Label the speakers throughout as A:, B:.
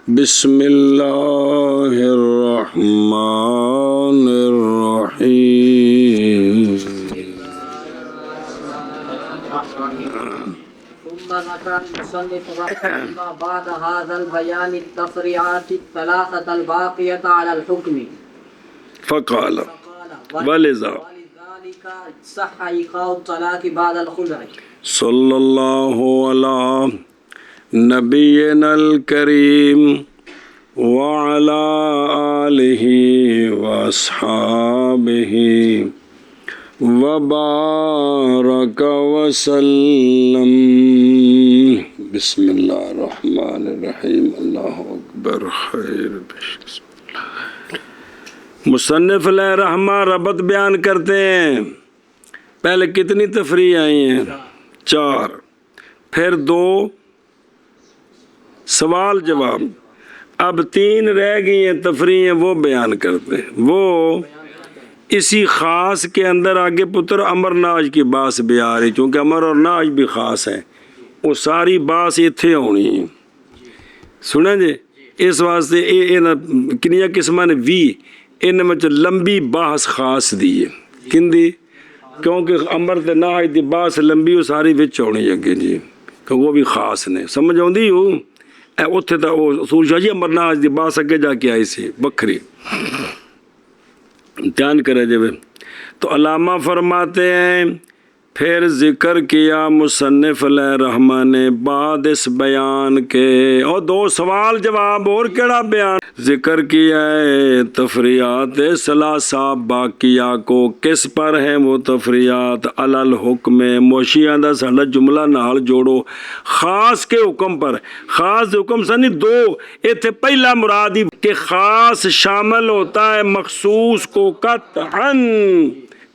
A: بسم اللہ الرحمن الرحیم.
B: ثم ذكر المصنف رحمه الله بعد هذا البيان التفريعات الثلاثة الباقية على الحكم
A: فقال ولذا
B: ولذلك صح إيقاع الطلاق بعد الخلع.
A: صلی اللہ علی نبینا الکریم وعلی آلہ واصحابہ وبارک وسلم. بسم اللہ الرحمن الرحیم. اللہ اکبر. خیر. مصنف علیہ رحمہ ربط بیان کرتے ہیں. پہلے کتنی تفریح آئی ہیں؟ 4. پھر 2 سوال جواب. اب 3 رہ گئی ہیں تفریح، وہ بیان کرتے ہیں. وہ اسی خاص کے اندر آگے پتر امر ناج کی باس بھی آ رہی، چونکہ امر اور ناج بھی خاص ہے. وہ ساری باس اتھے ہونی ہے. سنیں جی، اس واسطے کنیا قسم نے بھی ان میں لمبی باس خاص دی ہے. کن دی؟ کیونکہ امر تے ناج دی باس لمبی وہ ساری وچ ہونی اگے جی، کہ وہ بھی خاص نے. سمجھ آؤندی ہو؟ اتنے تو وہ اصول شاہ جی امر ناج دی باس اگے جا کے آئی سی بکھری. دھیان کرے جب. تو علامہ فرماتے ہیں پھر ذکر کیا مصنف علیہ رحمہ نے بعد اس بیان کے، اور 2 سوال جواب اور کیڑا بیان ذکر کیا ہے. تفریعات ثلاثہ باقیہ کو کس پر ہیں وہ تفریعات؟ علی الحکم. موشیاں دا ساڈا جملہ نال جوڑو. خاص کے حکم پر. خاص حکم سنی 2 ایتھے پہلا مرادی کہ خاص شامل ہوتا ہے مخصوص کو قطعاً.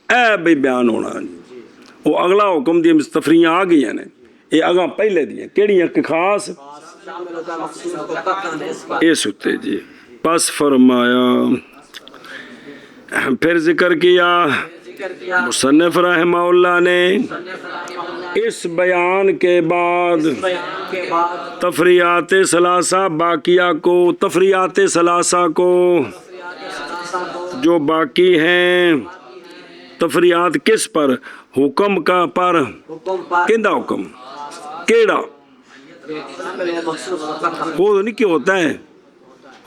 A: اے بھی بیان ہونا. وہ اگلا حکم دی تفریح آ گئی ہیں. یہ اگاں پہلے دی ہیں کیڑی ہیں کہ خاص اے ستے جی. پس فرمایا پھر ذکر کیا مصنف رحمہ اللہ نے اس بیان کے بعد تفریعات ثلاثہ باقیہ کو، تفریعات ثلاثہ کو جو باقی ہیں. تفریعات کس پر؟ حکم کا پر. کیندہ حکم کیڑا ہو نہیں کہ ہوتا ہے،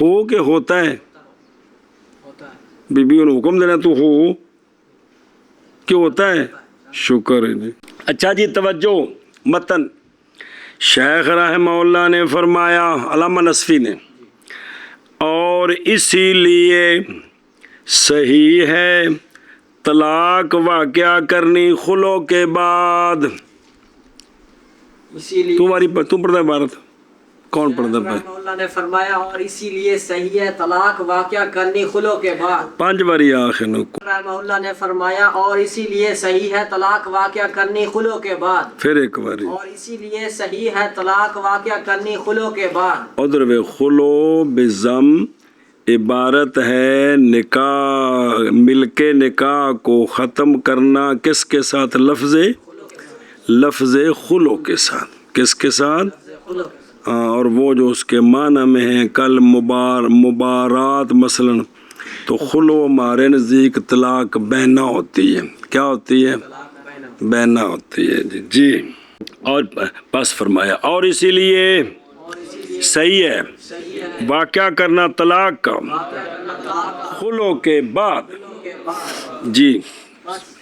A: ہو کہ ہوتا ہے. بی بی انہوں حکم دینا تو ہو کہ ہوتا ہے. شکر ہے جی. اچھا جی توجہ. متن شیخ رحمہ اللہ نے فرمایا، علامہ نصفی نے، اور اسی لیے صحیح ہے طلاق واقعہ کرنی خلو کے بعد. تمہاری تم پڑھتا ہے عبارت؟ کون پڑھتا ہے؟
B: اللہ نے فرمایا اور اسی لیے صحیح ہے طلاق واقعہ کرنی خلو کے بعد.
A: 5 باری آخر نو.
B: رحمہ اللہ نے فرمایا اور اسی لیے صحیح ہے طلاق واقعہ کرنی خلو کے بعد.
A: پھر ایک باری.
B: اور اسی لیے صحیح ہے طلاق واقعہ کرنی خلو کے بعد.
A: ادھر وے خلو بزم عبارت ہے نکاح، مل کے نکاح کو ختم کرنا. کس کے ساتھ؟ لفظ خلو کے ساتھ. کس کے ساتھ؟ اور وہ جو اس کے معنی میں ہیں کل مبارات مثلا، تو خلو ہمارے نزدیک طلاق بینہ ہوتی ہے. کیا ہوتی ہے؟ بینہ ہوتی ہے جی. اور پس فرمایا اور اسی لیے صحیح ہے واقعہ کرنا طلاق کا خلو کے بعد. جی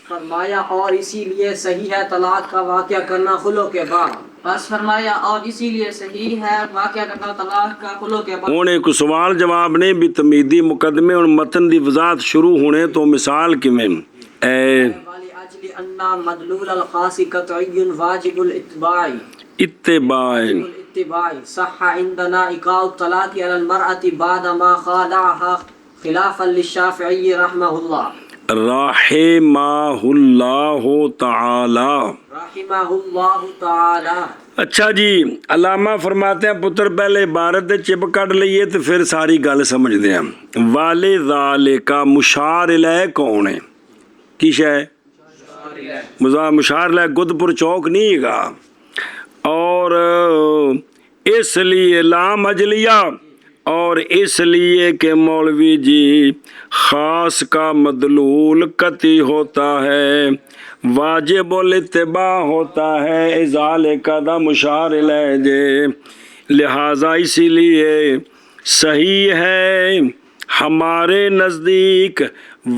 B: فرمایا اور اسی لیے صحیح ہے طلاق کا واقعہ کرنا خلو کے بعد. بس فرمایا اور اسی لیے صحیح ہے واقعہ کرنا طلاق کا خلو کے بعد.
A: انہیں کوئی سوال جواب نہیں بھی تمیدی مقدمے اور متن دی وضاحت شروع ہونے تو مثال کی میں
B: وَلِأَجْلِ أَنَّ مَدْلُولَ الْخَاصِ قَطْعِيٌّ وَاجِبُ الْإِتْبَاعِ صح عندنا إيقاع الطلاق على المرأة بعد ما خالعها خلافا للشافعي رحمه الله.
A: رحمہ اللہ تعالی. اچھا جی. علامہ فرماتے ہیں پتر پہلے عبارت چپ کٹ لئیے تو پھر ساری گل سمجھ دیں. وَلِذَالِكَ مشار الیہ کون ہے؟ کی شے؟ مشار الیہ گدپور چوک نہیں گا. اور اس لیے لام اجلیہ اور اس لیے کہ مولوی جی خاص کا مدلول قطعی ہوتا ہے، واجب الاتباع ہوتا ہے، ازال قدم مشار الیہ، لہذا اسی لیے صحیح ہے ہمارے نزدیک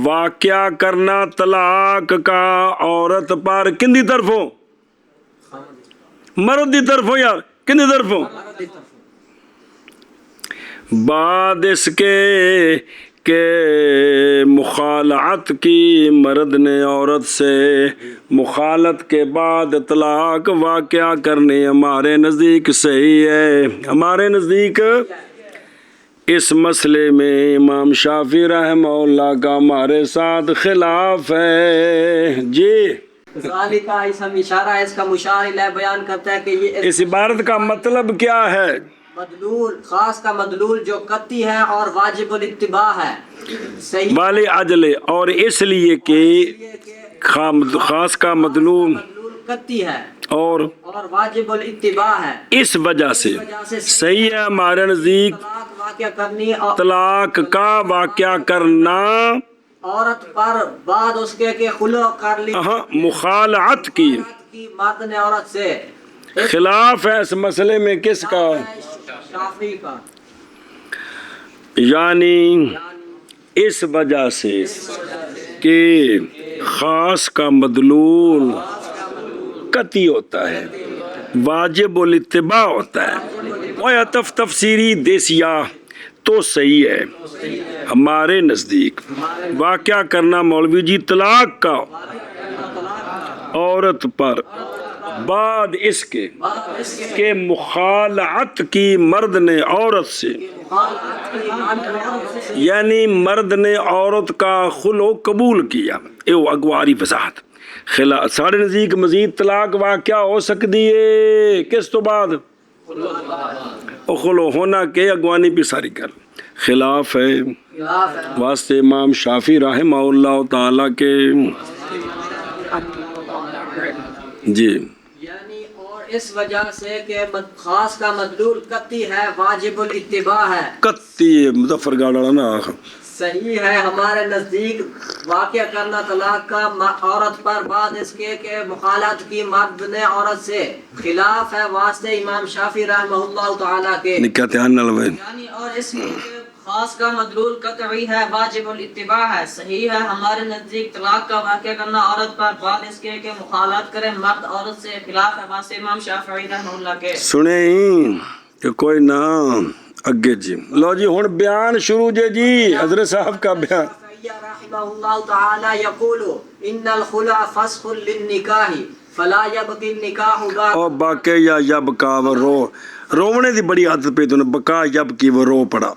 A: واقعہ کرنا طلاق کا عورت پر کن دی طرفوں؟ مرد دی طرفوں یار، کن دی طرفوں؟ بعد اس کے کہ مخالعت کی مرد نے عورت سے، مخالط کے بعد طلاق واقعہ کرنی ہمارے نزدیک صحیح ہے۔ ہمارے نزدیک اس مسئلے میں امام شافعی رحمہ اللہ کا ہمارے ساتھ خلاف ہے۔ جی
B: ذالک اس ہم اشارہ اس کا مشار الیہ بیان کرتا ہے کہ یہ
A: اس عبارت کا مطلب کیا ہے؟
B: مدلول، خاص کا مدلول جو قطعی ہے اور واجب الاتباع ہے، صحیح
A: والی اجلے، اور اس لیے کہ خاص کا مدلول
B: مدلول قطعی ہے
A: اور
B: واجب الاتباع ہے،
A: اس وجہ سے صحیح ہے ہمارے نزدیک
B: طلاق واقع کرنی اور
A: طلاق کا واقعہ کرنا
B: عورت پر بعد اس کے کہ خلع کر لی
A: مخالعت کی
B: مرد نے عورت سے،
A: خلاف ہے اس مسئلے میں کس کا؟
B: شافعی کا،
A: یعنی اس وجہ سے کہ خاص کا مدلول قطعی ہوتا ہے، واجب الاتباع ہوتا ہے، اور تفسیری دیسیہ تو صحیح ہے ہمارے نزدیک واقعہ کرنا مولوی جی طلاق کا عورت پر بعد اس کے کہ مخالعت کی مرد نے عورت سے، یعنی مرد نے عورت کا خلع قبول کیا، یہ اگواری وضاحت سارے نزدیک مزید طلاق واقعہ ہو سکتی ہے کس تو بعد؟ خلع ہونا کے اگوانی بھی ساری کر خلاف ہے واسطے امام شافعی رحمہ اللہ تعالیٰ کے جی،
B: یعنی اور اس وجہ سے کہ خاص کا مدلول قطعی ہے، واجب الاتباع ہے،
A: قطعی مظفر گاڑا نا
B: صحیح ہے ہمارے نزدیک واقع کرنا طلاق کا عورت پر بعد اس کے کہ مخالعت کی مرد نے عورت سے، خلاف ہے واسطے امام شافعی رحمہ اللہ تعالیٰ کے،
A: نکاح نہ لوے،
B: یعنی اور اس میں خاص کا مدلول قطعی ہے، واجب الاتباع ہے، صحیح ہے ہمارے نزدیک طلاق کا واقع کرنا عورت پر بعد اس کے کہ مخالعت کرے مرد عورت سے، خلاف ہے واسطے امام شافعی رحمہ اللہ کے۔
A: سنیں کہ کوئی نہ اگے جی لو جی ہن بیان شروع جی حضرت صاحب کا بیان
B: رحمہ اللہ تعالی یقول ان الخلع فسخ للنکاح فلا يبقي النکاح بعد،
A: او باقی یا یبکا و رونے دی بڑی عادت پہ تو نے بکا یب کی وہ رو پڑا،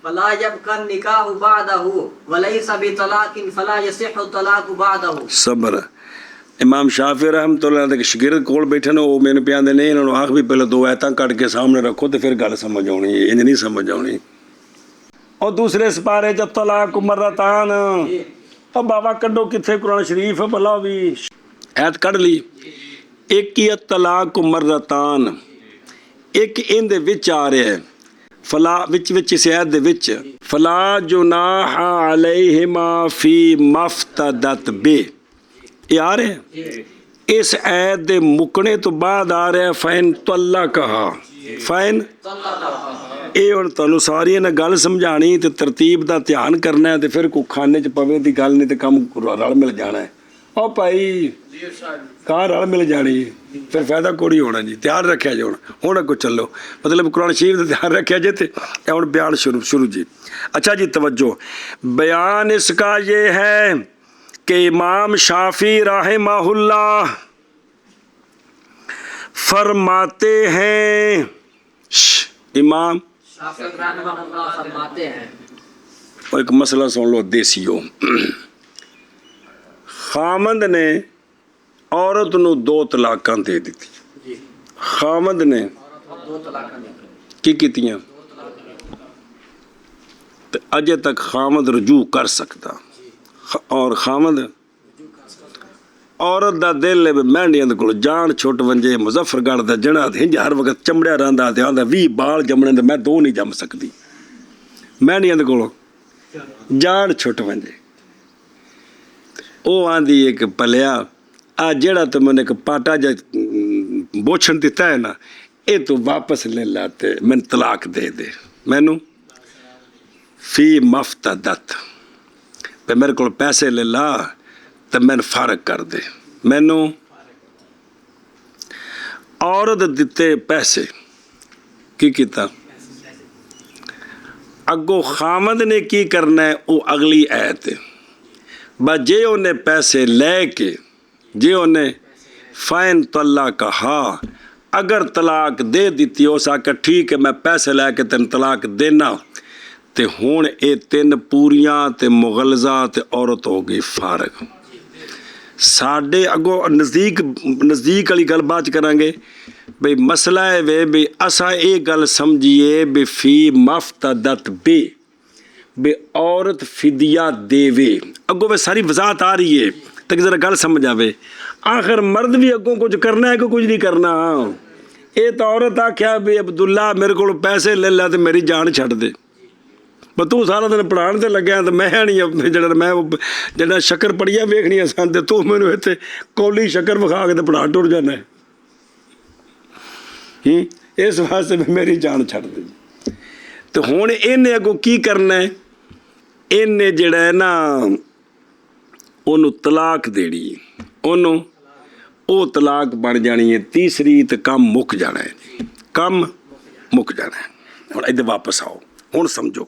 B: فلا يبقى النکاح بعده وليس بطلاق فلا يصح الطلاق بعده۔
A: صبر امام شافعی رحمۃ اللہ علیہ کے شاگرد کول بیٹھے نے وہ میں پیاندے نے انہاں نوں آکھ بھی پہلے دو ایتاں کٹ کے سامنے رکھو تے پھر گل سمجھ آونی ہے، انج نہیں سمجھ آونی۔ اور دوسرے سپارے جب طلاق مرتان، او بابا کڈو کتھے قرآن شریف بھلا بھی ایت کڈ لی، ایک ہی طلاق مرتان، ایک ان دے وچ آ رہا ہے فلا وچ اس ایت دے وچ فلا جناح علیہما فی مفتدت بے، یہ آ رہے ہیں اس عید دے مکنے تو بعد آ رہے ہیں فین طلّہ کہا فین، یہ ہن تانوں ساری نے گل سمجھانی تے ترتیب دا دھیان کرنا ہے تے پھر کوئی کھانے چ پوے دی گل نہیں تے کم رل مل جانا ہے۔ او بھائی کہاں رل مل جانی پھر فائدہ کوئی ہونا جی، تیار رکھیا جی ہن اگوں چلو، مطلب قرآن شریف دا دھیان رکھیا جی تے ہن بیان شروع جی۔ اچھا جی توجہ، بیان اس کا یہ ہے کہ امام شافعی رحمہ اللہ فرماتے ہیں، امام
B: شافعی رحمہ اللہ فرماتے ہیں،
A: اور ایک مسئلہ سن لو دیسیو، خامند نے عورت نو 2 طلاقاں دے دیتی، خامند نے
B: دو طلاق
A: کی کیتیاں تے اجے تک خامند رجوع کر سکتا، اور خامند عورت دا دل ہے مہنڈیاں دے کول جان چھٹ ونجے مظفر گڑھ دا جنا ہنج ہر وقت چمڑیا رہندا تے آندا 20 بال جمنے تے میں 2 نہیں جم سکتی، میں نہیں ਇਹਦੇ ਕੋਲੋਂ ਜਾਨ ਛੁੱਟ ਵੰਜੇ। ਉਹ ਆਂਦੀ ਹੈ ਕਿ ਭਲਿਆ ਆ ਜਿਹੜਾ ਤੂੰ ਮੈਨੂੰ ਇੱਕ ਪਾਟਾ ਜਿਹਾ ਬੋਛਣ ਦਿੱਤਾ ਹੈ ਨਾ, ਇਹ ਤੂੰ ਵਾਪਸ ਲੈ ਲਾ ਤੇ ਮੈਨੂੰ ਤਲਾਕ ਦੇ ਦੇ। ਮੈਨੂੰ ਫੀ ਮਫਤਦਤ ਤੇ ਮੇਰੇ ਕੋਲ ਪੈਸੇ ਲੈ ਲਾ ਤੇ ਮੈਨੂੰ ਫਰਕ ਕਰ ਦੇ। ਮੈਨੂੰ ਔਰਤ ਦਿੱਤੇ ਪੈਸੇ, ਕੀ ਕੀਤਾ? ਅੱਗੋਂ ਖਾਮਦ ਨੇ ਕੀ ਕਰਨਾ ਹੈ ਉਹ ਅਗਲੀ ਐਤ ਹੈ। ਬਸ ਜੇ ਉਹਨੇ ਪੈਸੇ ਲੈ ਕੇ, ਜੇ ਉਹਨੇ ਫਾਇਨ ਤੱਲਾ ਕਹਾ, ਅਗਰ ਤਲਾਕ ਦੇ ਦਿੱਤੀ, ਉਸ ਆਖਿਆ ਠੀਕ ਹੈ ਮੈਂ ਪੈਸੇ ਲੈ ਕੇ ਤੈਨੂੰ ਤਲਾਕ ਦੇਣਾ, ਤੇ ਹੁਣ ਇਹ 3 ਪੂਰੀਆਂ ਤੇ ਮੁਗਲਜ਼ਾ ਤੇ ਔਰਤ ਹੋ ਗਈ ਫਾਰਗ। ਸਾਡੇ ਅੱਗੋਂ ਨਜ਼ਦੀਕ ਵਾਲੀ ਗੱਲ ਬਾਤ ਕਰਾਂਗੇ ਬਈ ਮਸਲਾ ਹੈ ਵੇ ਵੀ ਅਸਾਂ ਇਹ ਗੱਲ ਸਮਝੀਏ ਵੀ ਫੀ ਮਫਤਦਤ ਬੇ ਔਰਤ ਫਿਦਿਆ ਦੇਵੇ। ਅੱਗੋਂ ਵੇ ਸਾਰੀ ਵਜ਼ਾਤ ਆ ਰਹੀ ਹੈ ਤਾਂ ਜ਼ਰਾ ਗੱਲ ਸਮਝ ਆਵੇ। ਆਖਰ ਮਰਦ ਵੀ ਅੱਗੋਂ ਕੁਝ ਕਰਨਾ ਹੈ ਕਿ ਕੁਝ ਨਹੀਂ ਕਰਨਾ। ਇਹ ਤਾਂ ਔਰਤ ਆਖਿਆ ਵੀ ਅਬਦੁੱਲਾ ਮੇਰੇ ਕੋਲ ਪੈਸੇ ਲੈ ਲਾ ਤੇ ਮੇਰੀ ਜਾਨ ਛੱਡ ਦੇ। ਪਰ ਤੂੰ ਸਾਰਾ ਦਿਨ ਪੜ੍ਹਾਉਣ ਤੇ ਲੱਗਿਆ ਤੇ ਮੈਂ ਨਹੀਂ ਜਿਹੜਾ ਸ਼ੱਕਰ ਪੜੀਆਂ ਵੇਖਣੀਆਂ ਸਨ ਤੇ ਤੂੰ ਮੈਨੂੰ ਇੱਥੇ ਕੌਲੀ ਸ਼ੱਕਰ ਵਿਖਾ ਕੇ ਤੇ ਪੜ੍ਹਾ ਟੁਰ ਜਾਣਾ। ਇਸ ਵਾਸਤੇ ਮੇਰੀ ਜਾਨ ਛੱਡ ਦੇ। ਤੇ ਹੁਣ ਇਹਨੇ ਅੱਗੋਂ ਕੀ ਕਰਨਾ ਹੈ? ਇਹਨੇ ਜਿਹੜਾ ਹੈ ਨਾ ਉਹਨੂੰ ਤਲਾਕ ਦੇਣੀ, ਉਹਨੂੰ ਉਹ ਤਲਾਕ ਬਣ ਜਾਣੀ ਹੈ ਤੀਸਰੀ ਤੇ ਕੰਮ ਮੁੱਕ ਜਾਣਾ ਹੈ ਜੀ, ਕੰਮ ਮੁੱਕ ਜਾਣਾ ਹੈ। ਹੁਣ ਇੱਧਰ ਵਾਪਸ ਆਓ, ਹੁਣ ਸਮਝੋ।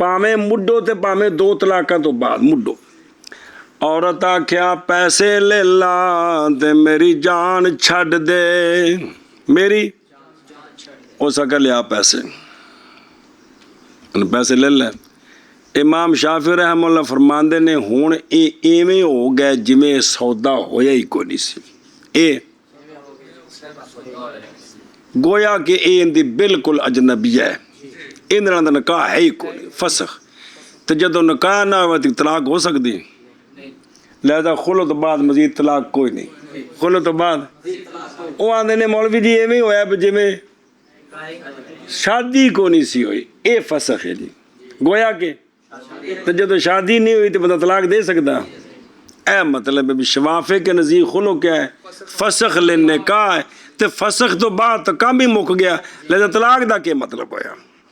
A: ਭਾਵੇਂ ਮੁੱਢੋ ਤੇ ਭਾਵੇਂ 2 ਤਲਾਕਾਂ ਤੋਂ ਬਾਅਦ ਮੁੱਢੋ ਔਰਤ ਆਖਿਆ ਪੈਸੇ ਲੈ ਲਾ ਤੇ ਮੇਰੀ ਜਾਨ ਛੱਡ ਦੇ, ਮੇਰੀ ਹੋ ਸਕਾ ਲਿਆ ਪੈਸੇ, ਪੈਸੇ ਲੈ ਲੈ। ਇਮਾਮ ਸ਼ਾਫੀ ਰਹਿਮਹੁੱਲਾਹ ਫਰਮਾਉਂਦੇ ਨੇ ਹੁਣ ਇਹ ਇਵੇਂ ਹੋ ਗਿਆ ਜਿਵੇਂ ਸੌਦਾ ਹੋਇਆ ਹੀ ਕੋਈ ਨਹੀਂ ਸੀ। ਇਹ ਗੋਇਆ ਕਿ ਇਹ ਇਹਦੀ ਬਿਲਕੁਲ ਅਜਨਬੀ ਹੈ, ਇਹਦੇ ਨਾਲ ਦਾ ਨਿਕਾਹ ਹੈ ਹੀ ਕੋਈ ਫਸਖ। ਤੇ ਜਦੋਂ ਨਿਕਾਹ ਨਾ ਹੋਵੇ ਤਾਂ ਤਲਾਕ ਹੋ ਸਕਦੀ? ਲਿਹਾਜ਼ਾ ਖੁਲੋ ਤੋਂ ਬਾਅਦ ਮਜ਼ੀਦ ਤਲਾਕ ਕੋਈ ਨਹੀਂ। ਖੁਲੋ ਤੋਂ ਬਾਅਦ ਉਹ ਆਂਦੇ ਨੇ ਮੌਲਵੀ ਜੀ ਐਵੇਂ ਹੋਇਆ ਵੀ ਜਿਵੇਂ ਸ਼ਾਦੀ ਕੋ ਨਹੀਂ ਸੀ ਹੋਈ, ਇਹ ਫਸਖ ਹੈ ਜੀ। ਗੋਇਆ ਕਿ ਤੇ ਜਦੋਂ ਸ਼ਾਦੀ ਨਹੀਂ ਹੋਈ ਤਾਂ ਬੰਦਾ ਤਲਾਕ ਦੇ ਸਕਦਾ। ਇਹ ਮਤਲਬ ਹੈ ਵੀ ਸ਼ਵਾਫੇ ਕੇ ਨਜ਼ਦੀਕ ਖੁਲੋ ਕਿਆ ਹੈ? ਫਸਖ ਲੈ ਨਿਕਾਹ ਹੈ। ਤੇ ਫਸਖ ਤੋਂ ਬਾਅਦ ਤਾਂ ਕੰਮ ਹੀ ਮੁੱਕ ਗਿਆ, ਲਿਹਾਜ਼ਾ ਤਲਾਕ ਦਾ ਕੀ ਮਤਲਬ ਹੋਇਆ?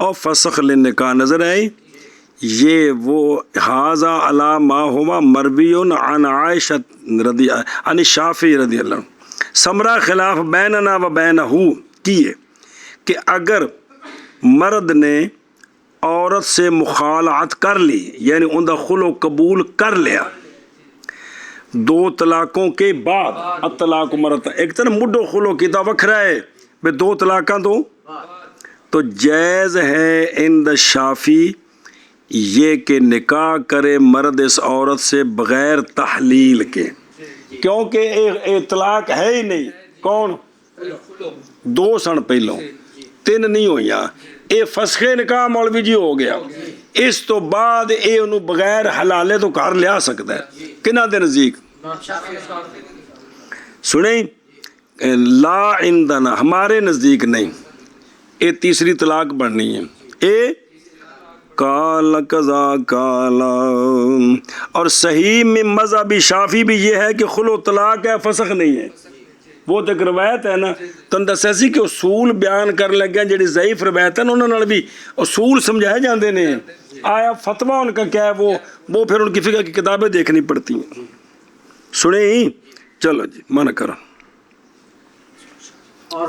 A: اور فسخ للنکاح نظر آئی. یہ وہ حاضہ علی ما ہوا مروی عن عائشہ رضی عن شافعی رضی اللہ عنہ. سمرا خلاف بیننا و بینہ کیے کہ اگر مرد نے عورت سے مخالعت کر لی یعنی ان کا خلو قبول کر لیا 2 طلاقوں کے بعد. الطلاق مرت ایک طرح مڈو خلو کیتا وکھرا ہے بے 2 طلاقاں تو جائز ہے ان دا شافی یہ کہ نکاح کرے مرد اس عورت سے بغیر تحلیل کے کیونکہ طلاق ہے ہی نہیں. کون 2 سن پہلوں 3 نہیں ہوئیاں. اے فسخ نکاح مولوی جی ہو گیا. اس تو بعد اے انہوں بغیر حلالے تو کار لیا سکتا ہے. کنہ دے نزدیک سنیں لا عندنا ہمارے نزدیک نہیں. اے تیسری طلاق بننی ہے. اے کالا قضا کالا. اور صحیح میں مذہبی شافی بھی یہ ہے کہ خلو طلاق ہے فسخ نہیں ہے. وہ تو ایک روایت ہے نا تن دسیا سی کہ اصول بیان کر لگے جڑی ضعیف روایت ہے انہوں نے بھی اصول سمجھائے جاندے نے. آیا فتویٰ ان کا کیا ہے وہ پھر ان کی فقہ کی کتابیں دیکھنی پڑتی ہیں. سنیں ہی چلو جی منع کرو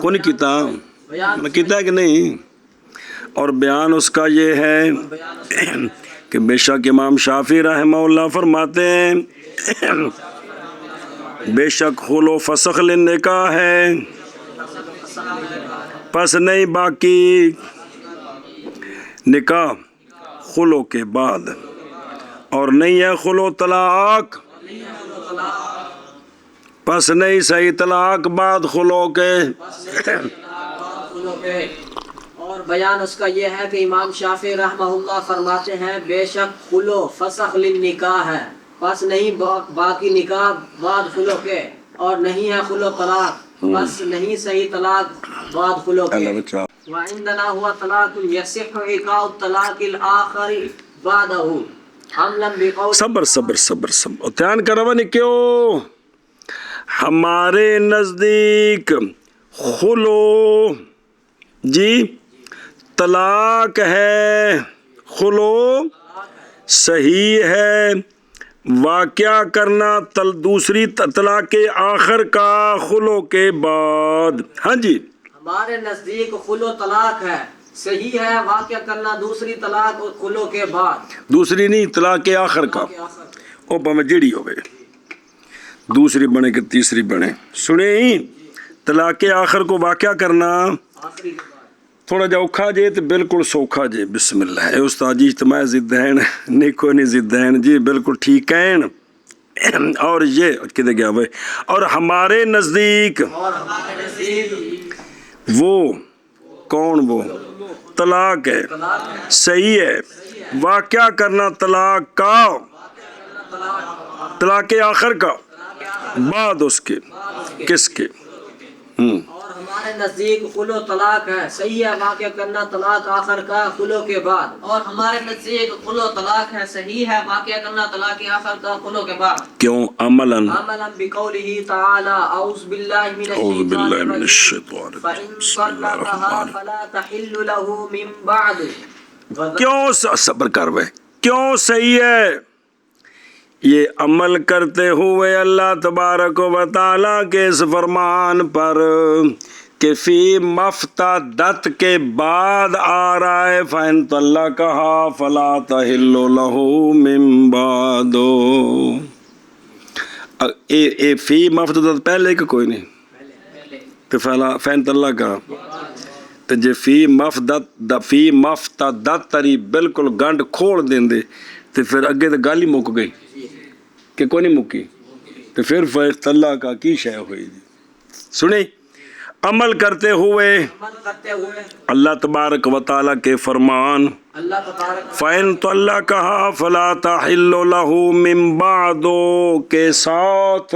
A: کون کیتا ہے کہ نہیں. اور بیان اس کا یہ ہے کہ بے شک امام شافعی رحمہ اللہ فرماتے ہیں بے شک خلو فسخ للنکاح ہے پس نہیں باقی نکاح خلو کے بعد اور نہیں ہے خلو طلاق پس نہیں صحیح طلاق بعد خلو کے.
C: اور بیان اس کا یہ ہے کہ امام شافعی رحمہ اللہ فرماتے ہیں بے شک خلو فسخ للنکاح ہے پس نہیں باقی نکاح بعد خلو کے اور نہیں ہے خلو طلاق پس نہیں صحیح طلاق بعد خلو کے. وعندنا ہوا طلاق یصح ایقاع الطلاق الآخر بعدہ حملا بقول.
A: صبر دھیان کرو نہیں کیوں. ہمارے نزدیک خلو جی طلاق ہے خلو صحیح ہے واقعہ کرنا دوسری طلاق آخر کا خلو کے بعد. ہاں جی
C: ہمارے نزدیک خلو طلاق ہے صحیح ہے واقعہ کرنا دوسری طلاق خلو کے بعد.
A: دوسری نہیں طلاق آخر کا او پہ جڑی ہوئے دوسری بنے کہ تیسری بنے. سنیں طلاق آخر کو واقعہ کرنا
C: آخری
A: تھوڑا جا اوکھا جے تو بالکل سوکھا جے. بسم اللہ ہے استاد جی اجتماع زدین نیکو نہیں زدین جی بالکل ٹھیک ہیں. اور یہ کدھر گیا بھائی اور ہمارے نزدیک وہ کون وہ طلاق ہے صحیح ہے واقعہ کرنا طلاق کا طلاق آخر کا بعد اس کے کس کے.
C: اور ہمارے نزدیک خلو طلاق ہے صحیح ہے واقعہ کرنا طلاق آخر کا خلو کے بعد.
B: اور ہمارے نزدیک خلو طلاق ہے صحیح ہے واقعہ کرنا طلاق آخر کا خلو کے بعد.
A: کیوں عملاً
C: عملا بقوله تعالی اعوذ باللہ من الشیطان الرجیم فإن طلقها فلا تحل له من بعد.
A: کیوں صبر کر بھائی کیوں صحیح ہے یہ عمل کرتے ہوئے اللہ تبارک و تعالیٰ کے اس فرمان پر کہ فی مفتدت کے بعد آ رہا ہے فإن طلقها فلا تحل له من بعد. اے فی مفتدت پہلے کہ کوئی نہیں تو فإن طلقها تو جے فی مفتدت تری بالکل گنڈ کھوڑ دیں دے تو پھر اگے تو گالی مک گئی کہ کوئی نہیں مکی تو پھر فیض اللہ کا کی شے ہوئی. سنیں عمل کرتے ہوئے اللہ تبارک و تعالیٰ کے فرمان فَإِن طَلَّقَهَا فَلَا تَحِلُّ لَهُ مِن بَعْدُ کے ساتھ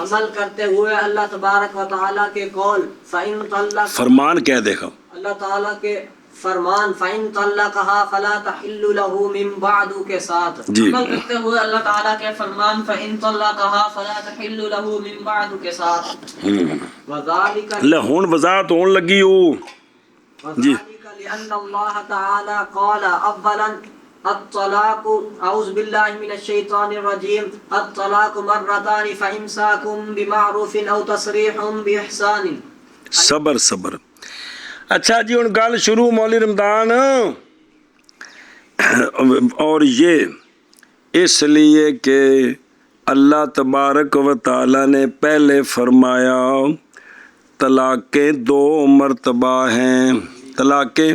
C: عمل کرتے ہوئے اللہ تبارک و تعالیٰ کے قول فَإِن طَلَّقَ
A: فرمان کیا دیکھا
C: اللہ تعالیٰ کے فرمان فَإِن طَلَّقَهَا فَلَا تَحِلُّ لَهُ مِن بَعْدُ کے ساتھ.
A: جی
B: عمل کرتے ہوئے اللہ تعالیٰ کے فرمان فَإِن طَلَّقَهَا فَلَا تَحِلُّ لَهُ مِن بَعْدُ کے ساتھ.
C: وَذَلِكَ
A: لے ہون وضاحت ہون لگی ہو. جی
C: وذلك لأن الله تعالى قال أولا الطلاق أعوذ بالله من الشيطان الرجيم الطلاق مرتان فإمساك بمعروف أو تصريح بإحسان.
A: صبر صبر. اچھا جی ہن گل شروع مولی رمضان. اور یہ اس لیے کہ اللہ تبارک و تعالی نے پہلے فرمایا طلاقیں 2 مرتبہ ہیں. طلاقیں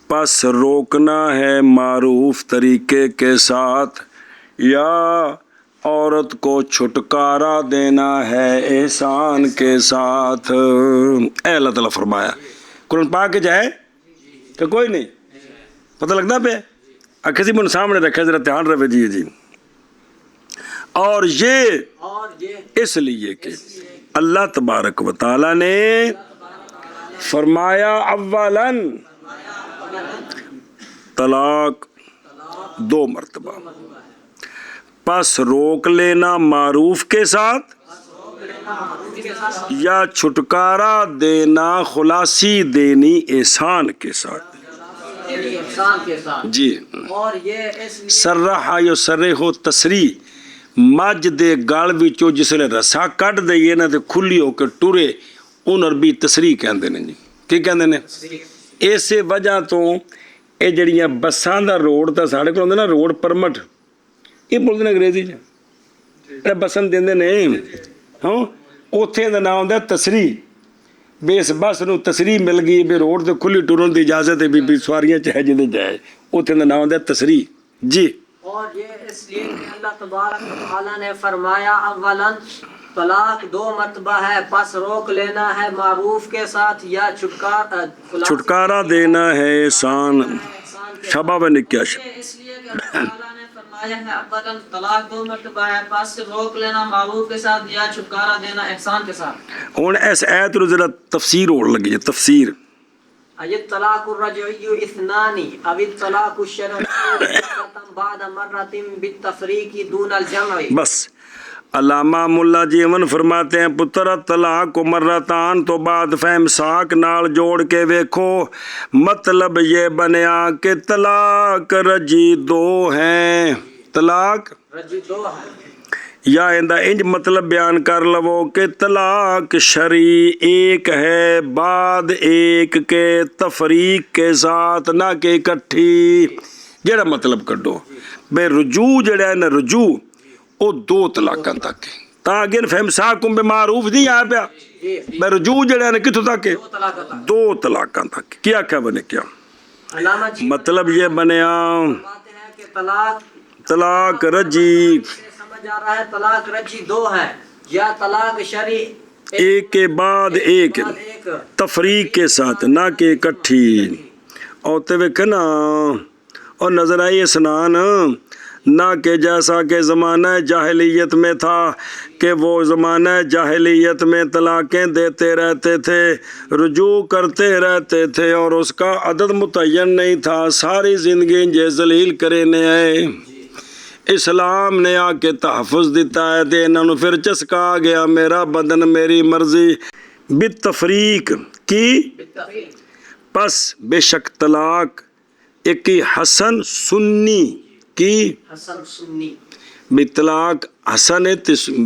A: پس روکنا ہے معروف طریقے کے ساتھ یا عورت کو چھٹکارا دینا ہے احسان کے ساتھ. اے اللہ تعالیٰ فرمایا قرآن پاک کے جائے کہ کوئی نہیں پتہ لگتا پہ کسی من سامنے رکھے ذرا دھیان رہے. جی جی اور یہ اس لیے کہ اللہ تبارک و تعالیٰ نے فرمایا اولاً طلاق 2 مرتبہ پس روک لینا معروف کے ساتھ یا چھٹکارا دینا خلاصی دینی احسان کے ساتھ. جی
C: اور یہ اس لیے
A: سرحا یو سرحو تصریح مجھ دے گل وچوں جسلے رسا کڈ دئیے نا تے کھلی ہو کے ٹرے ان عربی تصریح کہندے نے. جی کی کہندے نے؟ اسی وجہ تو یہ جڑیاں بساں دا روڈ تا ساڈے کول ہوندا نا روڈ پرمٹ یہ بولدے نے انگریزی چ بسن دیندے نے ہاں اوتھے دا نام ہوندا تصریح. بے اس بس نو تصریح مل گئی بھی روڈ تے کھلی ٹرن دی اجازت ہے بھی سواریاں چاہے جدے جائے اوتھے دا نام ہوندا تصریح. جی
C: اور یہ اس لیے کہ اللہ تبارک و تعالیٰ نے فرمایا اولاً طلاق 2 مرتبہ ہے پس روک لینا ہے معروف کے ساتھ یا
A: چھٹکارا دینا ہے احسان. شباب نے کیا
B: اس لیے کہ اللہ تعالیٰ نے فرمایا ہے اولاً طلاق 2 مرتبہ ہے پس روک لینا معروف کے ساتھ یا چھٹکارا دینا احسان کے ساتھ.
A: ہن اس ایت نو ذرا تفسیر ہون لگی ہے. تفسیر
C: الطلاق الرجعی 2 او الطلاق الشرعی بعد مرۃ بالتفریق دون الجمع.
A: بس علامہ ملا جیون فرماتے ہیں پتر طلاق کو مرتان تو بعد فہمساک نال جوڑ کے ویکھو مطلب یہ بنیا کہ طلاق رجی 2 ہیں. طلاق
C: رجی 2 ہے
A: یا اندہ انج مطلب بیان کر لو کہ طلاق شرعی 1 ہے بعد 1 کے تفریق کے ساتھ نہ کہ اکٹھی. جڑا مطلب کڈو بے رجوع جڑا ہے نا رجوع او 2 طلاقاں تک تا اگین فہمساکم بمعروف نہیں آیا پیا بے رجوع جڑا ہے نا کتھوں تک 2 طلاقاں تک. کیا کیا بنے کیا
C: علامہ جی
A: مطلب یہ بنیا
C: فرماتے ہیں کہ
A: طلاق رجی
C: سمجھ آ رہا ہے طلاق رجی 2 ہے یا طلاق شرعی
A: 1 کے بعد 1 تفریق کے ساتھ نہ کہ اکٹھی. اور تے ویکھے نا اور نظر آئی اسنان نہ کہ جیسا کہ زمانہ جاہلیت میں تھا کہ وہ زمانہ جاہلیت میں طلاقیں دیتے رہتے تھے رجوع کرتے رہتے تھے اور اس کا عدد متعین نہیں تھا. ساری زندگی یہ ذلیل کرے نے آئے اسلام نے آ کے تحفظ دیتا ہے تے انہاں نوں پھر چسکا آ گیا میرا بدن میری مرضی بالتفریق کی. پس بے شک طلاق ایک حسن سنی کی
C: حسن سنی
A: بے طلاق حسن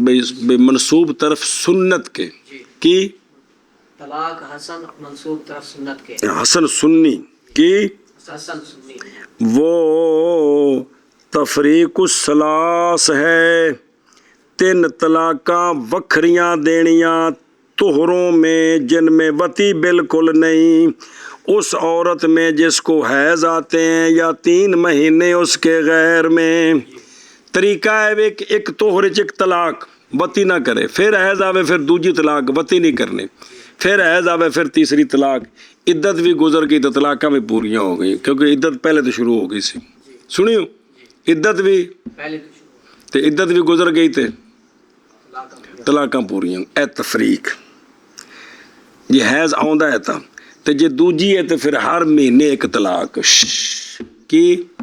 A: بے منصوب طرف سنت کے کی
C: طلاق حسن منصوب طرف سنت کے
A: حسن سنی کی
C: حسن سنی
A: وہ تفریق الثلاث ہے 3 طلاقاں وکھریاں دینیاں طہروں میں جن میں وتی بالکل نہیں اس عورت میں جس کو حیض آتے ہیں یا 3 مہینے اس کے غیر میں. طریقہ ہے کہ ایک طہر ایک طلاق وتی نہ کرے پھر حیض آوے پھر دوجی طلاق وتی نہیں کرنے پھر حیض آوے پھر تیسری طلاق عدت بھی گزر گئی تو طلاقاں بھی پوریاں ہو گئی کیونکہ عدت پہلے تو شروع ہو گئی سی. سنیو عدت بھی تے عدت بھی گزر گئی تے طلاقاں پوریاں. اے تفریق یہ حیض آوندا ہے تا ਤੇ ਜੇ ਦੂਜੀ ਹੈ ਤੇ ਫਿਰ ਹਰ ਮਹੀਨੇ ਇੱਕ ਤਲਾਕ। ਕੀ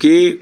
A: ਕੀ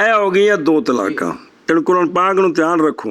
A: ਇਹ ਹੋ ਗਈਆਂ ਦੋ ਤਲਾਕਾਂ। ਤੇ ਕੁਰਾਨ ਪਾਕ ਨੂੰ ਧਿਆਨ ਰੱਖੋ,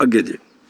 A: ਅੱਗੇ ਜੀ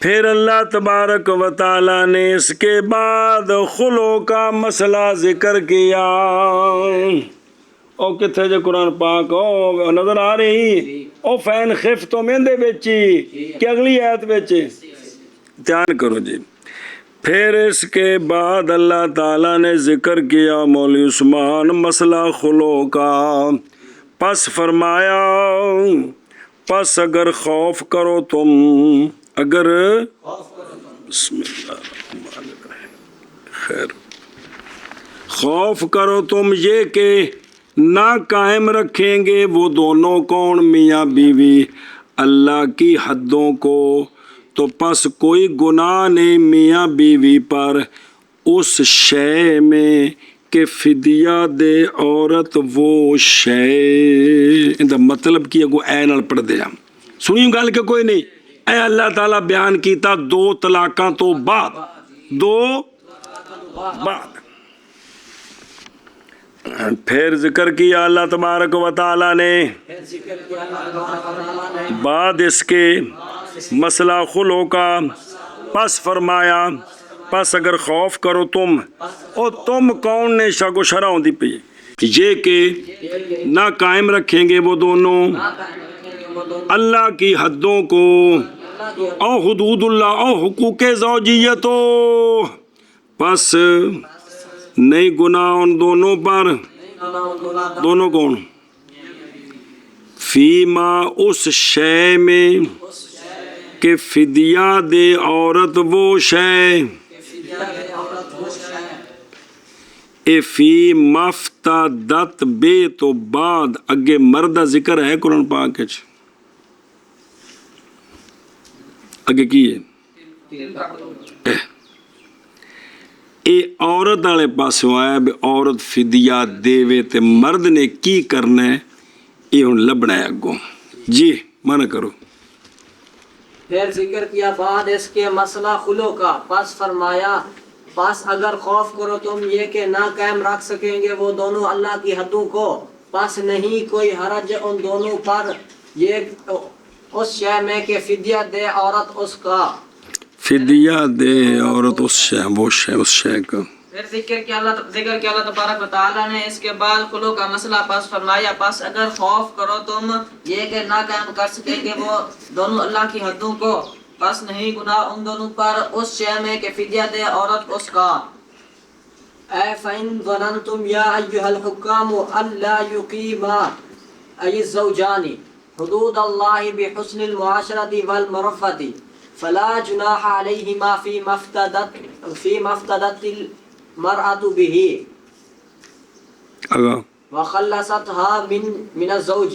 A: پھر اللہ تبارک و تعالیٰ نے اس کے بعد خلو کا مسئلہ ذکر کیا. او کتھے جو قرآن پاک او نظر آ رہی او فین خفتم دے وچ کہ اگلی آیت وچ دھیان کرو جی. پھر اس کے بعد اللہ تعالیٰ نے ذکر کیا مولوی عثمان مسئلہ خلو کا. پس فرمایا پس اگر خوف کرو تم اگر بسم اللہ الرحمن الرحیم خیر خوف کرو تم یہ کہ نہ قائم رکھیں گے وہ دونوں کون میاں بیوی اللہ کی حدوں کو تو پس کوئی گناہ نہیں میاں بیوی پر اس شے میں کہ فدیہ دے عورت وہ شے اندر مطلب کی اگو اے نال پڑھ دیا سنیوں گل کہ کوئی نہیں اے اللہ تعالیٰ بیان کیتا 2 طلاقاں تو بعد 2 بعد پھر ذکر کیا اللہ تبارک و تعالیٰ نے بعد اس کے مسئلہ خلو کا. پس فرمایا پس اگر خوف کرو تم اور تم کون نے شک و شرع ہوندی پئی یہ کہ نہ قائم رکھیں گے وہ دونوں اللہ کی حدوں کو او حدود اللہ او حقوق زوجیت ہو پس نہیں گناہ ان دونوں پر. دونوں کون فیما اس شے میں کہ فدیہ دے عورت وہ شے اے فی مفتدت بے تو بعد اگے مردہ ذکر ہے قرآن پاک وچ اگے کی ہے اے عورت والے پاسوں آیا بھی عورت فدیہ دے تے مرد نے کی کرنا ہے یہ ہن لبنا ہے اگوں جی منع کرو.
C: پھر ذکر کیا بعد اس کے مسئلہ خلو کا. پس فرمایا پس اگر خوف کرو تم یہ کہ نہ قائم رکھ سکیں گے وہ دونوں اللہ کی حدوں کو پس نہیں کوئی حرج ان دونوں پر یہ اس شے میں کہ فدیہ دے عورت اس کا
A: فدیہ دے عورت اس شے وہ شے اس شے کا.
B: پھر ذکر کیا اللہ تبارک و تعالیٰ نے اس کے بعد خلو کا مسئلہ پس فرمایا پس اگر خوف کرو تم یہ کہ نہ قائم کر سکیں گے وہ دونوں اللہ کی حدوں کو پس نہیں گناہ ان دونوں پر اس شے میں کہ فدیہ دے عورت اس کا. اے فَإِن ظَنَنْتُمْ يَا أَيُّهَا الْحُكَّامُ أَلَّا يُقِيمَا أَيِ الزَّوْجَانِ حدود اللہ بحسن المعاشرة والمرفة فلا جناح علیہما فی مفتدت المرأة به وخلصتها من الزوج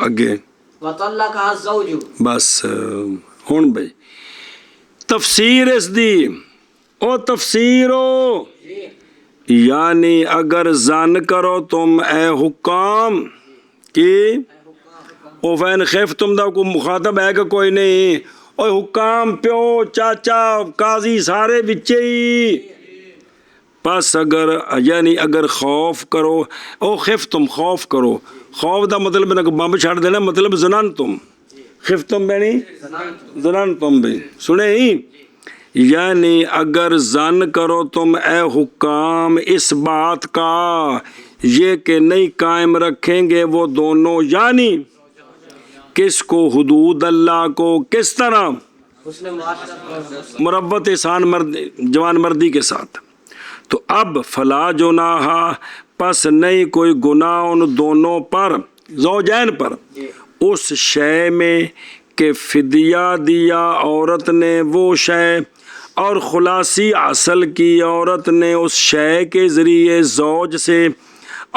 A: اگے
C: وطلقها الزوج.
A: بس ہن بھائی تفسیر اس دی او تفسیرو یعنی اگر زن کرو تم اے حکام کی او فین خیف تم دا کو مخاطب ہے کہ کوئی نہیں او حکام پیو چاچا قاضی سارے بچے ہی پس اگر یعنی اگر خوف کرو او خف تم خوف کرو خوف دا مطلب نہ بمب چھڑ دینا مطلب زنان تم خف تم بینی زنان تم بھی سنے ہی یعنی اگر زن کرو تم اے حکام اس بات کا یہ کہ نہیں قائم رکھیں گے وہ دونوں یعنی کس کو حدود اللہ کو کس طرح مربت احسان مرد جوان مردی کے ساتھ تو اب فلا جناح پس نہیں کوئی گناہ ان دونوں پر زوجین پر اس شے میں کہ فدیہ دیا عورت نے وہ شے اور خلاصی حاصل کی عورت نے اس شے کے ذریعے زوج سے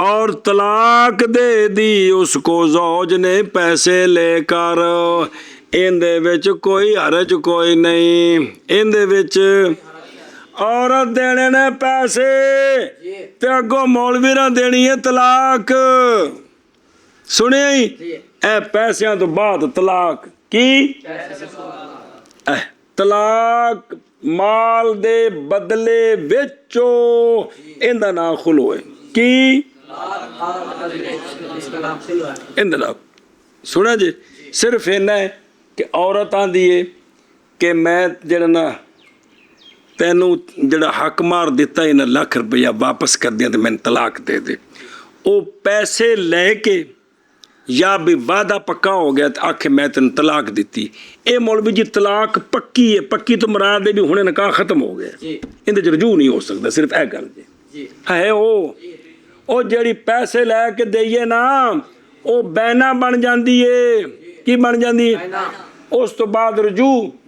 A: اور طلاق دے دی اس کو زوج نے پیسے لے کر ان دے وچ کوئی حرج کوئی نہیں ان دے وچ عورت دینے نے پیسے تے اگوں مولوی نہ دینی ہے طلاق سنے ہی اے پیسیاں تو بعد طلاق کی طلاق مال دے بدلے وچو ان دا نام خلو ہے کی سنا جی صرف اینا ہے کہ عورت آندی ہے کہ ਮੈਂ ਜਿਹੜਾ ਨਾ ਤੈਨੂੰ ਜਿਹੜਾ ਹੱਕ ਮਾਰ ਦਿੱਤਾ ਇਹਨਾਂ ਲੱਖ ਰੁਪਈਆ ਵਾਪਸ ਕਰ ਦਿਆਂ ਤੇ ਮੈਨੂੰ ਤਲਾਕ ਦੇ ਦੇ। ਉਹ ਪੈਸੇ ਲੈ ਕੇ ਜਾਂ ਵੀ ਵਾਅਦਾ ਪੱਕਾ ਹੋ ਗਿਆ ਤੇ ਆਖੇ ਮੈਂ ਤੈਨੂੰ ਤਲਾਕ ਦਿੱਤੀ। ਇਹ ਮੌਲਵੀ ਜੀ ਤਲਾਕ ਪੱਕੀ ਹੈ। ਪੱਕੀ ਤੋਂ ਮੁਰਾਦ ਹੈ ਵੀ ਹੁਣੇ ਨਿਕਾਹ ਖਤਮ ਹੋ ਗਿਆ, ਇਹਦੇ 'ਚ ਰਜੂ ਨਹੀਂ ਹੋ ਸਕਦਾ। ਸਿਰਫ ਇਹ ਗੱਲ ਜੀ ਹੈ। ਉਹ ਜਿਹੜੀ ਪੈਸੇ ਲੈ ਕੇ ਦੇਈਏ ਨਾ ਉਹ ਬੈਨਾ ਬਣ ਜਾਂਦੀ ਏ। ਕੀ ਬਣ ਜਾਂਦੀ ਹੈ? ਉਸ ਤੋਂ ਬਾਅਦ ਰਜੂ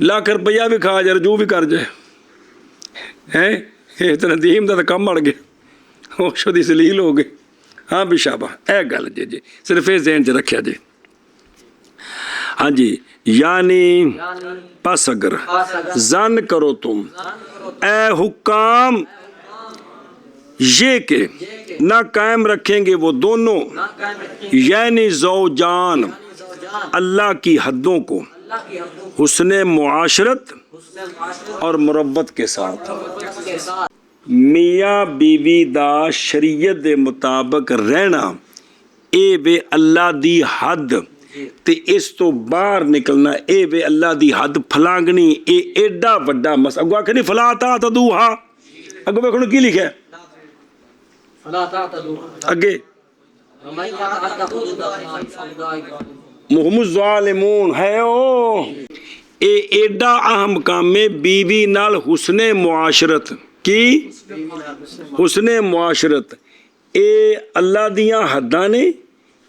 A: ਲੱਖ ਰੁਪਈਆ ਵੀ ਖਾ ਜਾ ਰਜੂ ਵੀ ਕਰ ਜਾਏ ਹੈ। ਇਹ ਤਾਂ ਨਦੀਮ ਦਾ ਤਾਂ ਕੰਮ ਅੜ ਗਿਆ, ਉਸ ਦੀ ਸਲੀਲ ਹੋ ਗਈ। ਹਾਂ ਵੀ ਸ਼ਾਬਾ ਇਹ ਗੱਲ ਜੀ ਸਿਰਫ ਇਹ ਜ਼ਿਹਨ 'ਚ ਰੱਖਿਆ ਜੀ। ਹਾਂਜੀ ਯਾਨੀ پس اگر زن کرو تم اے حکام یہ کہ نہ قائم رکھیں گے وہ دونوں یعنی زوجان اللہ کی حدوں کو حسن معاشرت اور مربت کے ساتھ۔ میاں بیوی دا شریعت دے مطابق رہنا اے وے اللہ دی حد تے اس تو باہر نکلنا اے وے اللہ دی حد پھلانگنی اے ایڈا وڈا مسئلہ۔ اگو آکھے نہیں فلا تعتدوہا، اگو بیکھنو کی لکھا ہے اگے محمد ظالمون ہے اے ایڈا اہم کام میں بیوی نال حسن معاشرت کی حسن معاشرت اے اللہ دیاں حداں نے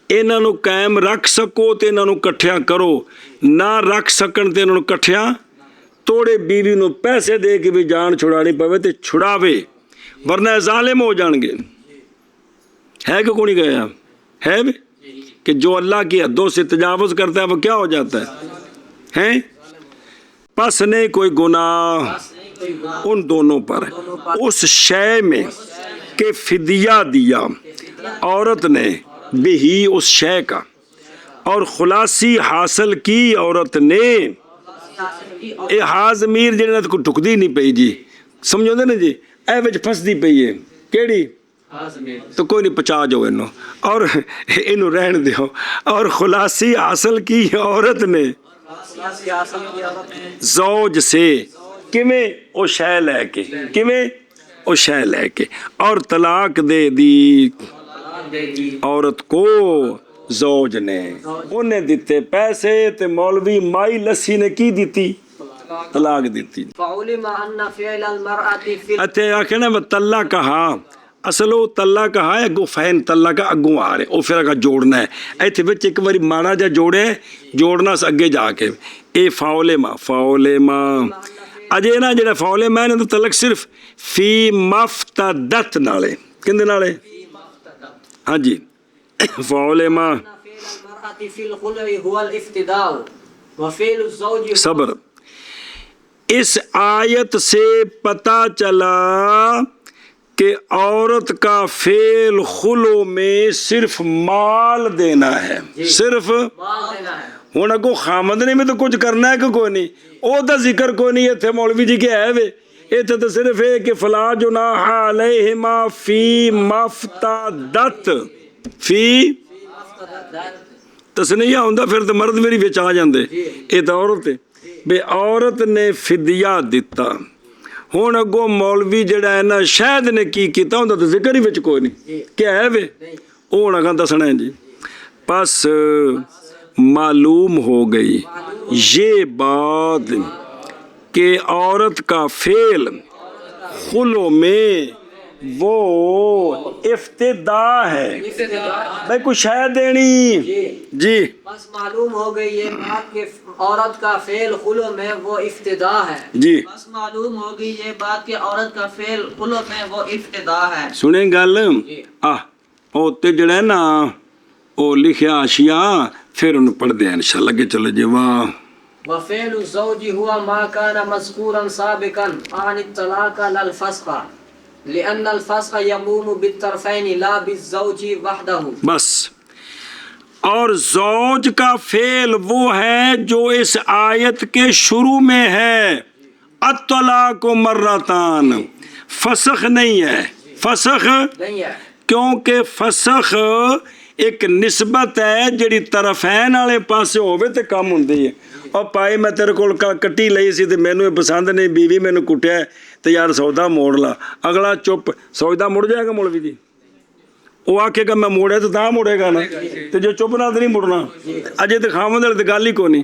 A: ਇਹਨਾਂ ਨੂੰ ਕਾਇਮ ਰੱਖ ਸਕੋ ਤੇ ਇਹਨਾਂ ਨੂੰ ਇਕੱਠਿਆਂ ਕਰੋ, ਨਾ ਰੱਖ ਸਕਣ ਤੇ ਇਹਨਾਂ ਨੂੰ ਇਕੱਠਿਆਂ ਤੋੜੇ। ਬੀਵੀ ਨੂੰ ਪੈਸੇ ਦੇ ਕੇ ਵੀ ਜਾਨ ਛੁਡਾਣੀ ਪਵੇ ਤੇ ਛੁਡਾਵੇ, ਵਰਨਾ ਜ਼ਾਲਿਮ ਹੋ ਜਾਣਗੇ। ہے کہ کوئی نہیں گیا ہے کہ جو اللہ کی حدوں سے تجاوز کرتا ہے وہ کیا ہو جاتا ہے؟ پس نہیں کوئی گناہ ان دونوں پر اس شے میں کہ فدیہ دیا عورت نے بھی اس شے کا اور خلاصی حاصل کی عورت نے۔ اے ہاز میر جنہیں کو ٹکدی نہیں پئی جی، سمجھو دے نا جی، اے وچ پھس دی پئی ہے کیڑی تو کوئی نہیں پچا جو انہوں اور انہوں رہن دیو۔ اور خلاصی حاصل کی عورت نے زوج سے کیویں او شے لے کے کیویں او شے لے کے اور طلاق دے دی عورت کو زوج نے۔ انہیں دیتے پیسے تے مولوی مائی لسی نے کی دیتی؟ طلاق دیتی۔
C: فعلم ان فعل المرأة في
A: اتے آکھے نا تلا کہا اصل وہ تلا کہا ہے اگو فین تلا کا اگوں آ رہے وہ پھر اگا جوڑنا ہے ایتھے وچ ایک باری ماڑا جا جوڑے جوڑنا اگے جا کے اے فاولما اجے نا جڑا فاولما ہے نا تو تلک صرف فی مفتدت نالے کندے نالے ہاں جی فاولما
C: في الخلع هو الافتداء وفعل الزوج
A: صبر۔ اس آیت سے پتہ چلا کہ عورت کا فعل خلو میں صرف مال دینا ہے، صرف ہوں اگو خامدنے میں تو کچھ کرنا ہے کہ کوئی نہیں، او دا ذکر کوئی نہیں۔ اتنے مولوی جی کیا ہے وے اتنے تو صرف ہے کہ فلا جناح علیہما فی مفتدت فی تسنیہ ہوندا پھر تو مرد میری وچ آ جاندے۔ اے تو عورت ہے بے عورت نے فدیہ دیتا۔ ہوں اگوں مولوی جڑا ہے نا شاید نے کی کیتا ہوندا تو ذکر ہی وچ کوئی نہیں، کیا ہے وے او ہن اگاں دسنا ہے جی۔ پس معلوم ہو گئی یہ بات کہ عورت کا فعل خلو میں وہ افتدا ہے، بھائی کچھ شے دینی جی۔
C: بس معلوم ہو گئی یہ بات کہ عورت کا فعل خلو میں وہ افتدا ہے
A: جی
B: بس معلوم ہوگی یہ بات کہ عورت کا فعل خلو میں وہ ابتدا ہے۔
A: سنیں گل او تے جڑا ہے نا او لکھیا اشیا پھر انہوں پڑھ دیں انشاءاللہ کہ چلو جی واہ۔
C: وفعل الزوج هو ما كان مذكورا سابقا عن الطلاق لا الفسخ لأن الفسخ يقوم بالطرفين لا بالزوج وحده۔
A: بس اور زوج کا فعل وہ ہے جو اس آیت کے شروع میں ہے، الطلاق مرتان، فسخ نہیں ہے، فسخ
C: نہیں ہے
A: کیونکہ فسخ ایک نسبت ہے جڑی طرفین والے پاسے ہوے تے کم ہوندی ہے۔ ਉਹ ਭਾਈ ਮੈਂ ਤੇਰੇ ਕੋਲ ਕੱਟੀ ਲਈ ਸੀ ਤੇ ਮੈਨੂੰ ਇਹ ਪਸੰਦ ਨਹੀਂ, ਬੀਵੀ ਮੈਨੂੰ ਕੁੱਟਿਆ ਤੇ ਯਾਰ ਸੌਦਾ ਮੋੜ ਲਾ। ਅਗਲਾ ਚੁੱਪ, ਸੌਦਾ ਮੁੜ ਜਾਏਗਾ ਮੌਲਵੀ ਦੀ? ਉਹ ਆਖੇਗਾ ਮੈਂ ਮੋੜਿਆ ਤਾਂ ਮੋੜੇਗਾ ਨਾ, ਤੇ ਜੇ ਚੁੱਪ ਨਾਲ ਤਾਂ ਨਹੀਂ ਮੁੜਨਾ। ਅਜੇ ਤਾਂ ਖਾਮਦ ਵਾਲੀ ਤਾਂ ਗੱਲ ਹੀ ਕੋਈ ਨਹੀਂ।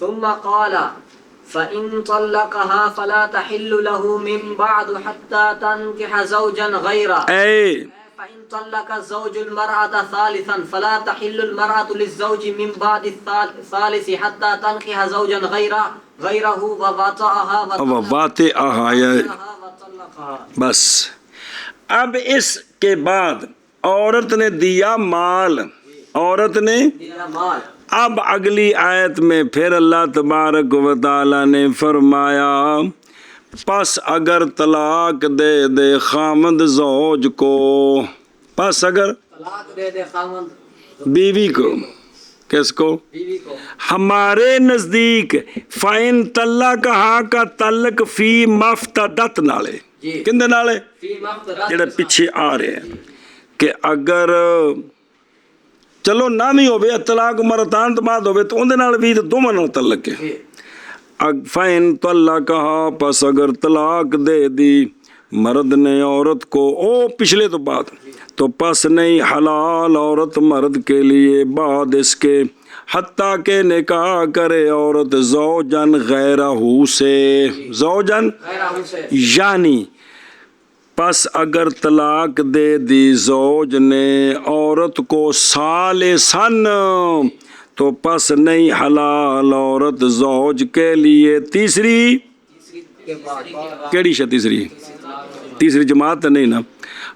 C: ثم قال فإن طلقها فلا تحل له من بعد حتى تنكح زوجا غيره. فإن طلق الزوج المرأة ثالثا فلا تحل المرأة للزوج من بعد الثالث حتى تنكح زوجا غيره
A: وواطئها
C: وطلقها.
A: بس اب اس کے بعد عورت نے دیا مال، عورت نے
C: مال.
A: اب اگلی آیت میں پھر اللہ تبارک و تعالی نے فرمایا پس اگر طلاق دے دے خامد زوج کو، پس اگر
C: طلاق دے دے خامد
A: بیوی کو، کس کو؟
C: بیوی کو.
A: ہمارے نزدیک فائن طلقہا کا تعلق فی مفتدت نالے،
C: جی.
A: کندے نالے؟
C: فی مقتضى
A: جڑے پیچھے آ رہے ہیں کہ اگر چلو نہ بھی ہوئے طلاق مرتان تو بعد ہوئے تو اندے نال بھی دوواں نال تعلق ہے۔ فَإِن طَلَّقَهَا پس اگر طلاق دے دی مرد نے عورت کو، او پچھلے تو بعد، تو پس نہیں حلال عورت مرد کے لیے بعد اس کے حتیٰ کہ نکاح کرے عورت زوجن غیرہ سے، زوجن یعنی پس اگر طلاق دے دی زوج نے عورت کو ثالثاً تو پس نہیں حلال عورت زوج کے لیے تیسری، کیڑی شا تیسری جماعت نہیں نا،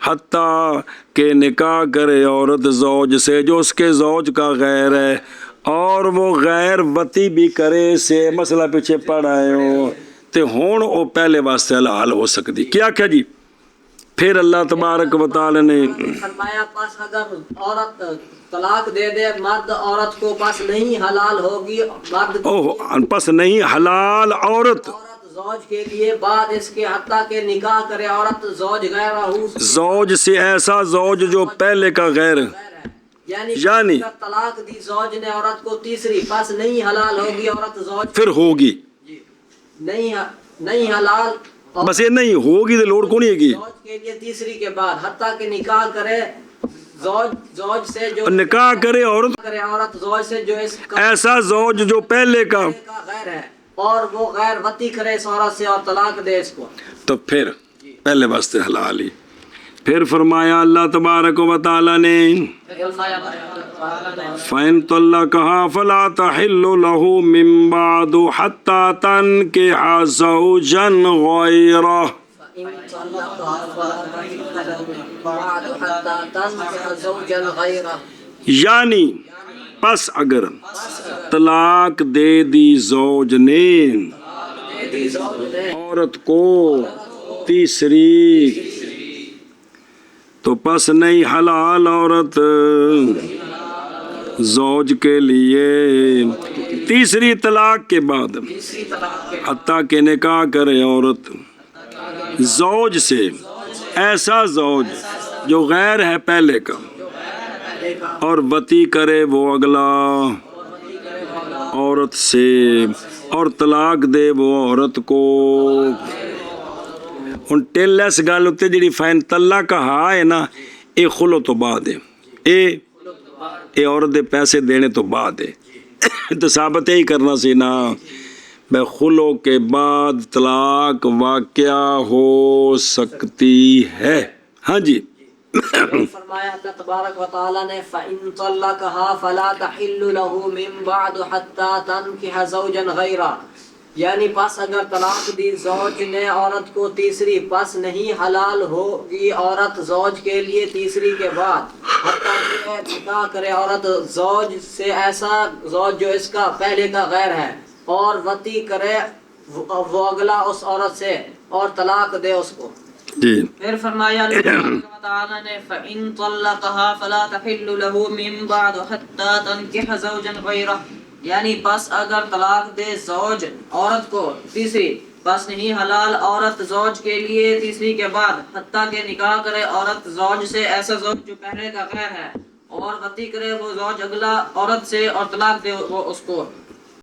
A: حتیٰ کہ نکاح کرے عورت زوج سے جو اس کے زوج کا غیر ہے، اور وہ غیر وطی بھی کرے سے مسئلہ پیچھے پڑھ آئے ہو تے ہون او پہلے واسطے حلال ہو سکتی۔ کیا کیا جی؟ پھر اللہ تبارک و تعالی نے
C: فرمایا پس اگر عورت طلاق دے دے مرد عورت کو پس نہیں حلال ہوگی مرد
A: پس نہیں حلال عورت
C: زوج کے لیے بعد اس کے حتیٰ کہ نکاح کرے عورت زوج غیر
A: زوج سے ایسا زوج جو پہلے کا غیر
C: ہے، یعنی اگر طلاق دی زوج نے عورت کو تیسری پس نہیں حلال ہوگی عورت زوج
A: پھر ہوگی
C: نہیں حلال،
A: بس یہ نہیں ہوگی تو لوڑ کو نہیں ہے گی
C: زوج کے لیے تیسری کے بعد حتیٰ کہ نکاح کرے زوج سے جو
A: نکاح کرے
C: عورت زوج سے جو اس کا
A: ایسا زوج جو پہلے کا
C: غیر ہے اور وہ غیر وطی کرے اس عورت سے اور طلاق دے اس کو،
A: تو پھر پہلے واسطے حلال ہی۔ پھر فرمایا اللہ تبارک و تعالی نے فَإِن طَلَّقَهَا فَلَا تَحِلُّ لَهُ مِن بَعْدُ حَتَّى تَنكِحَ زَوْجًا غَيْرَهُ۔ یعنی پس اگر طلاق دے دی زوج نے عورت کو تیسری تو پس نہیں حلال عورت زوج کے لیے تیسری طلاق کے بعد
C: تیسری طلاق کے
A: حتیٰ کہ نکاح کرے عورت زوج سے، ایسا زوج جو غیر ہے پہلے کا،
C: پہلے کا
A: اور وطی کرے وہ اگلا عورت سے، اور طلاق دے وہ عورت کو۔ ہن ٹل اس گل اتنے جڑی فین تلا کہا ہے نا، یہ خلو تو بعد ہے، یہ عورت دے پیسے دینے تو بعد ہے، تو ثابت یہی کرنا سی نا بے خلو کے بعد طلاق واقع ہو سکتی ہے۔ ہاں جی،
C: فرمایا اللہ تبارک و تعالی نے فَإِن طَلَّقَهَا فَلَا تَحِلُّ لَهُ مِن بَعْدُ حَتَّى تَنكِحَ زَوْجًا غَيْرَهُ، یعنی پس اگر طلاق دی زوج نے عورت کو تیسری، پس نہیں حلال ہوگی عورت زوج کے لیے تیسری کے بعد، حتیٰ کہ نکاح کرے عورت زوج سے، ایسا زوج جو اس کا پہلے کا غیر ہے، اور وطی کرے وہ اگلا اس عورت سے، اور طلاق دے اس کو۔
A: جی
B: پھر فرمایا اللہ تبارک و تعالی نے فَإِن طَلَّقَهَا فَلَا تَحِلُّ لَهُ مِن بَعْدُ حَتَّى تَنكِحَ زَوْجًا غَيْرَهُ، یعنی پس اگر طلاق دے زوج عورت کو تیسری، پس نہیں حلال عورت زوج کے لیے تیسری کے بعد، حتیٰ کہ نکاح کرے عورت زوج سے، ایسا زوج جو پہلے کا غیر ہے، اور وطی کرے وہ زوج اگلا عورت سے، اور طلاق دے وہ اس کو۔